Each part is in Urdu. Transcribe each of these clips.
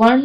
1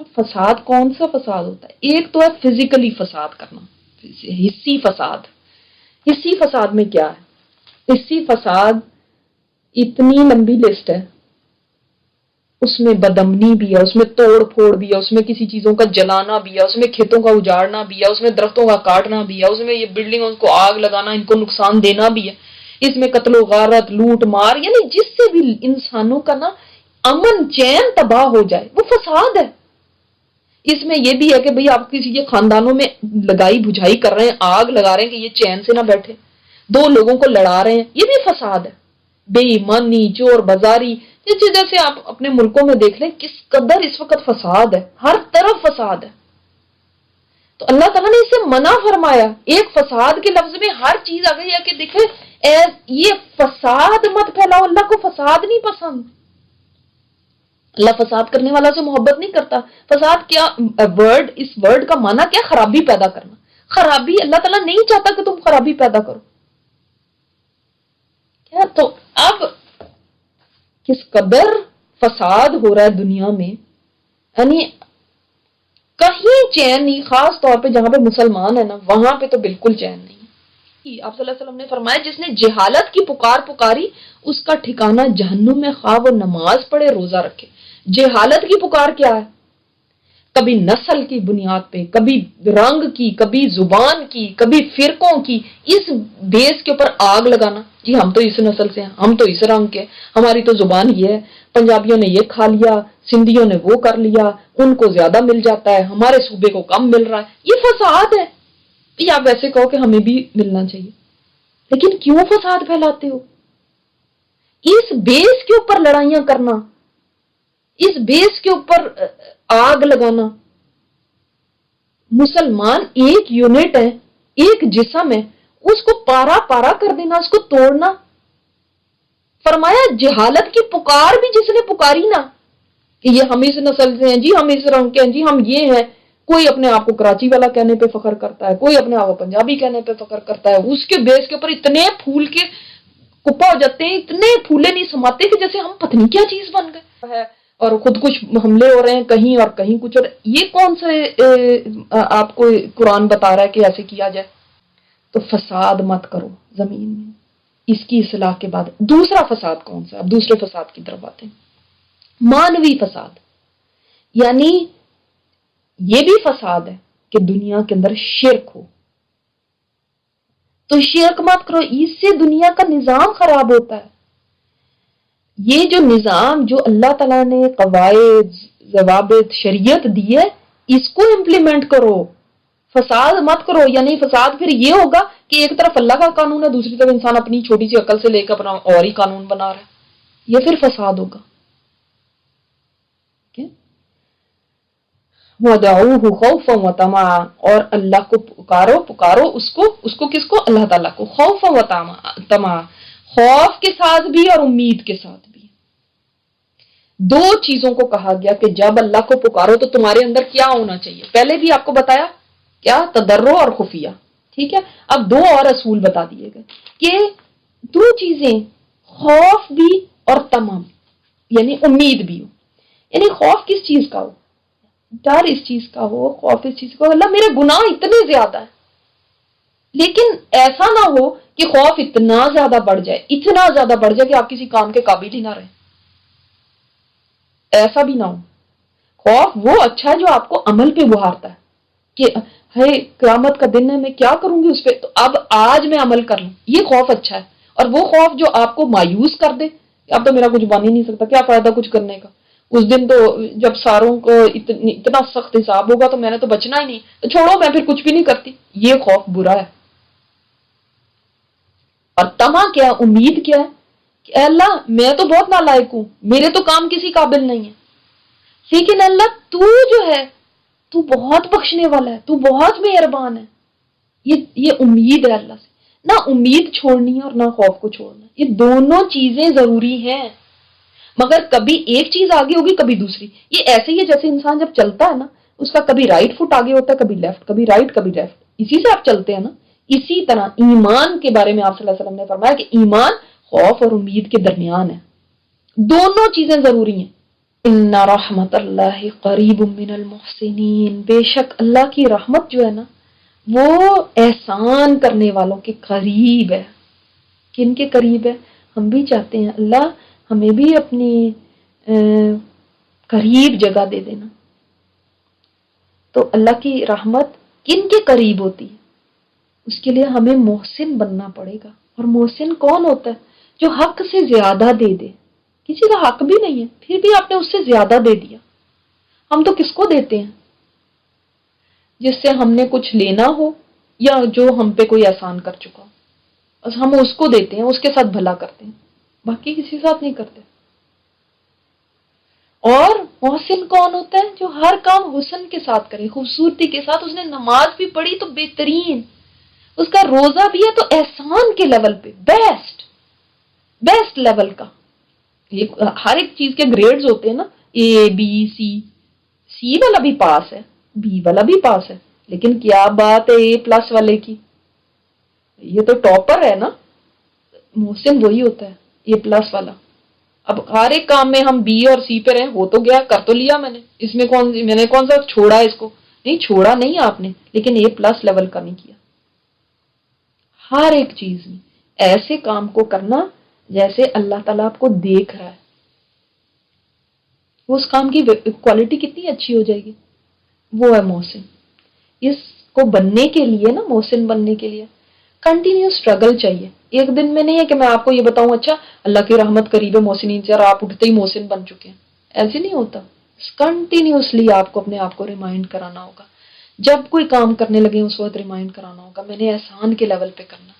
اب فساد کون سا فساد ہوتا ہے؟ ایک تو ہے فزیکلی فساد کرنا، حصی فساد۔ حصی فساد میں کیا ہے؟ حصی فساد اتنی لمبی لسٹ ہے، اس میں بدامنی بھی ہے، اس میں توڑ پھوڑ بھی ہے، اس میں کسی چیزوں کا جلانا بھی ہے، اس میں کھیتوں کا اجاڑنا بھی ہے، اس میں درختوں کا کاٹنا بھی ہے، اس میں یہ بلڈنگوں کو آگ لگانا، ان کو نقصان دینا بھی ہے، اس میں قتل و غارت، لوٹ مار، یعنی جس سے بھی انسانوں کا نا امن چین تباہ ہو جائے وہ فساد ہے۔ اس میں یہ بھی ہے کہ بھئی آپ کسی کے خاندانوں میں لگائی بجھائی کر رہے ہیں، آگ لگا رہے ہیں کہ یہ چین سے نہ بیٹھے، دو لوگوں کو لڑا رہے ہیں، یہ بھی فساد ہے۔ بے ایمانی، چور بازاری، جیسے آپ اپنے ملکوں میں دیکھ لیں کس قدر اس وقت فساد ہے، ہر طرف فساد ہے۔ تو اللہ تعالیٰ نے اسے منع فرمایا، ایک فساد کے لفظ میں ہر چیز آ گئی ہے کہ دیکھیں یہ فساد مت پھیلاؤ، اللہ کو فساد نہیں پسند، اللہ فساد کرنے والا سے محبت نہیں کرتا۔ فساد کیا ورڈ، اس ورڈ کا معنی کیا؟ خرابی پیدا کرنا، خرابی اللہ تعالیٰ نہیں چاہتا کہ تم خرابی پیدا کرو کیا؟ تو اب کس قدر فساد ہو رہا ہے دنیا میں، یعنی کہیں چین نہیں، خاص طور پہ جہاں پہ مسلمان ہے نا وہاں پہ تو بالکل چین نہیں۔ آپ صلی اللہ علیہ وسلم نے فرمایا جس نے جہالت کی پکار پکاری اس کا ٹھکانہ جہنم میں، خواہ وہ نماز پڑھے روزہ رکھے۔ جہالت کی پکار کیا ہے؟ کبھی نسل کی بنیاد پہ، کبھی رنگ کی، کبھی زبان کی، کبھی فرقوں کی، اس بیس کے اوپر آگ لگانا، جی ہم تو اس نسل سے ہیں، ہم تو اس رنگ کے، ہماری تو زبان یہ ہے، پنجابیوں نے یہ کھا لیا، سندھیوں نے وہ کر لیا، ان کو زیادہ مل جاتا ہے، ہمارے صوبے کو کم مل رہا ہے، یہ فساد ہے۔ یا آپ ویسے کہو کہ ہمیں بھی ملنا چاہیے، لیکن کیوں فساد پھیلاتے ہو؟ اس بیس کے اوپر لڑائیاں کرنا، اس بیس کے اوپر آگ لگانا۔ مسلمان ایک یونٹ ہے، ایک جسم ہے، اس کو پارا پارا کر دینا، اس کو توڑنا۔ فرمایا جہالت کی پکار بھی جس نے پکاری نا کہ یہ ہم اس نسل سے ہیں جی، ہم اس رنگ کے ہیں جی، ہم یہ ہیں، کوئی اپنے آپ کو کراچی والا کہنے پہ فخر کرتا ہے، کوئی اپنے آپ کو پنجابی کہنے پہ فخر کرتا ہے، اس کے بیس کے اوپر اتنے پھول کے کپا ہو جاتے ہیں، اتنے پھولے نہیں سماتے کہ جیسے ہم پتہ نہیں کیا چیز بن گئے ہے، اور خود کچھ حملے ہو رہے ہیں کہیں اور کہیں کچھ، اور یہ کون سے آپ کو قرآن بتا رہا ہے کہ ایسے کیا جائے؟ تو فساد مت کرو زمین میں، اس کی اصلاح کے بعد۔ دوسرا فساد کون سا؟ اب دوسرے فساد کی طرف آتے ہیں، مانوی فساد۔ یعنی یہ بھی فساد ہے کہ دنیا کے اندر شرک ہو، تو شرک مت کرو، اس سے دنیا کا نظام خراب ہوتا ہے۔ یہ جو نظام جو اللہ تعالیٰ نے قواعد، ضوابط، شریعت دی ہے، اس کو امپلیمنٹ کرو، فساد مت کرو۔ یعنی فساد پھر یہ ہوگا کہ ایک طرف اللہ کا قانون ہے، دوسری طرف انسان اپنی چھوٹی سی عقل سے لے کر اپنا اور ہی قانون بنا رہا ہے، یہ پھر فساد ہوگا۔ وَدَعُوهُ خَوْفًا وَطَمَعًا، اور اللہ کو پکارو اس کو کس کو؟ اللہ تعالیٰ کو، خوفا وطمعا، خوف کے ساتھ بھی اور امید کے ساتھ بھی۔ دو چیزوں کو کہا گیا کہ جب اللہ کو پکارو تو تمہارے اندر کیا ہونا چاہیے؟ پہلے بھی آپ کو بتایا کیا؟ تضرع اور خفیہ، ٹھیک ہے؟ اب دو اور اصول بتا دیے گئے کہ دو چیزیں، خوف بھی اور طمع، یعنی امید بھی ہو۔ یعنی خوف کس چیز کا ہو؟ ڈر اس چیز کا ہو، خوف اس چیز کا ہو، اللہ میرے گناہ اتنے زیادہ ہیں، لیکن ایسا نہ ہو کہ خوف اتنا زیادہ بڑھ جائے کہ آپ کسی کام کے قابل ہی نہ رہیں، ایسا بھی نہ ہو۔ خوف وہ اچھا ہے جو آپ کو عمل پہ ابھارتا ہے کہ ہے قیامت کا دن ہے، میں کیا کروں گی اس پہ، تو اب آج میں عمل کر لوں، یہ خوف اچھا ہے۔ اور وہ خوف جو آپ کو مایوس کر دے کہ اب تو میرا کچھ بن ہی نہیں سکتا، کیا فائدہ کچھ کرنے کا، اس دن تو جب ساروں کو اتنا سخت حساب ہوگا تو میں نے تو بچنا ہی نہیں، تو چھوڑو میں پھر کچھ بھی نہیں کرتی، یہ خوف برا ہے۔ اور طمع کیا ہے؟ امید کیا ہے کہ اے اللہ میں تو بہت نالائق ہوں، میرے تو کام کسی قابل نہیں ہے، لیکن اللہ تو جو ہے تو بہت بخشنے والا ہے، تو بہت مہربان ہے۔ یہ امید ہے اللہ سے، نہ امید چھوڑنی ہے اور نہ خوف کو چھوڑنا ہے، یہ دونوں چیزیں ضروری ہیں، مگر کبھی ایک چیز آگے ہوگی کبھی دوسری۔ یہ ایسے ہی ہے جیسے انسان جب چلتا ہے نا، اس کا کبھی رائٹ فٹ آگے ہوتا ہے، کبھی لیفٹ، کبھی رائٹ کبھی لیفٹ، اسی سے آپ چلتے ہیں نا۔ اسی طرح ایمان کے بارے میں آپ صلی اللہ علیہ وسلم نے فرمایا کہ ایمان خوف اور امید کے درمیان ہے، دونوں چیزیں ضروری ہیں۔ ان رحمت اللہ قریب من المحسنین، بے شک اللہ کی رحمت جو ہے نا وہ احسان کرنے والوں کے قریب ہے۔ کن کے قریب ہے؟ ہم بھی چاہتے ہیں اللہ ہمیں بھی اپنی قریب جگہ دے دینا۔ تو اللہ کی رحمت کن کے قریب ہوتی ہے؟ اس کے لیے ہمیں محسن بننا پڑے گا۔ اور محسن کون ہوتا ہے؟ جو حق سے زیادہ دے دے۔ کسی کا حق بھی نہیں ہے پھر بھی آپ نے اس سے زیادہ دے دیا۔ ہم تو کس کو دیتے ہیں؟ جس سے ہم نے کچھ لینا ہو یا جو ہم پہ کوئی احسان کر چکا ہو، بس ہم اس کو دیتے ہیں، اس کے ساتھ بھلا کرتے ہیں، باقی کسی کے ساتھ نہیں کرتے۔ اور محسن کون ہوتا ہے؟ جو ہر کام حسن کے ساتھ کرے، خوبصورتی کے ساتھ۔ اس نے نماز بھی پڑھی تو بہترین، اس کا روزہ بھی ہے تو احسان کے لیول پہ، بیسٹ لیول کا۔ ہر ایک چیز کے گریڈز ہوتے ہیں نا، اے بی سی، سی والا بھی پاس ہے، بی والا بھی پاس ہے، لیکن کیا بات ہے اے پلس والے کی، یہ تو ٹاپر ہے نا۔ محسن وہی ہوتا ہے اے پلس والا۔ اب ہر ایک کام میں ہم بی اور سی پہ رہے، ہو تو گیا، کر تو لیا میں نے، اس میں میں نے کون سا چھوڑا اس کو؟ نہیں چھوڑا نہیں آپ نے، لیکن اے پلس لیول کا نہیں کیا۔ ہر ایک چیز میں ایسے کام کو کرنا جیسے اللہ تعالیٰ آپ کو دیکھ رہا ہے، اس کام کی کوالٹی کتنی اچھی ہو جائے گی۔ وہ ہے محسن۔ اس کو بننے کے لیے نا، محسن بننے کے لیے کنٹینیو اسٹرگل چاہیے۔ ایک دن میں نہیں ہے کہ میں آپ کو یہ بتاؤں اچھا اللہ کی رحمت قریب ہے محسنین سے اور آپ اٹھتے ہی محسن بن چکے ہیں، ایسے نہیں ہوتا۔ کنٹینیوسلی آپ کو اپنے آپ کو ریمائنڈ کرانا ہوگا، جب کوئی کام کرنے لگے اس وقت ریمائنڈ کرانا ہوگا میں نے احسان کے لیول پہ کرنا،